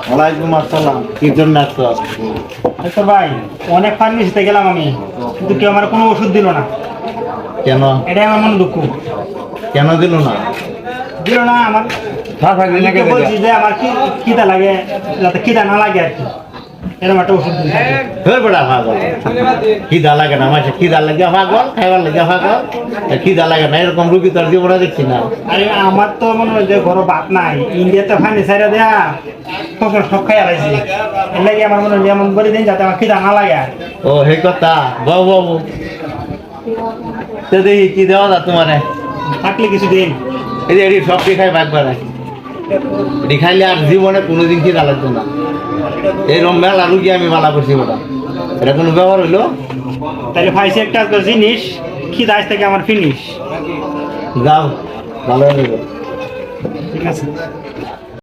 ওয়ালাইকুম আসসালাম। কি জন্য আসছো? আচ্ছা ভাই, অনেক ফার্মেসিতে গেলাম আমি, কিন্তু কেউ আমার কোনো ওষুধ দিল না। কেন এটাই আমার মনে দুঃখ। কেন দিল না? দিল না আমার, আমি বলছি যে আমার খিদা লাগে, যাতে খিদা না লাগে আর কি, এরকম একটা ওষুধ দিন। বেড়া পাগল, খিদা লাগে না মাসে, খিদা লাগে পাগল, খাইবার লাগে পাগল, খিদা লাগে না, এরকম রুগী তো আর জীবনে দেখছি না। আরে আমার তো মনে হয় যে ঘরে ভাত নাই, ইন্ডিয়াতে ফানি সাইডা দেয়া ফসল সব খাই আলাইছি, এর লাগে আমার মনে হয় এমন করে দিন যাতে আমার খিদা না লাগে। ও হে কথা, বাবু বাবু তো দেখি কি দেওয়া যা তোমারে। থাকলে কিছু দিন। এই যে এটি সবটি খাই ভাগবার এটি খাইলে আর জীবনে কোনোদিন খিদা লাগতো না। এইরকম মেলা রুগী আমি মালা করছি ওটা, এটা কোনো ব্যবহার হইলো? তাহলে ভাইসি একটা জিনিস, খিদা আজ থেকে আমার ফিনিশ। যাও, ভালো হয়ে ঠিক আছে।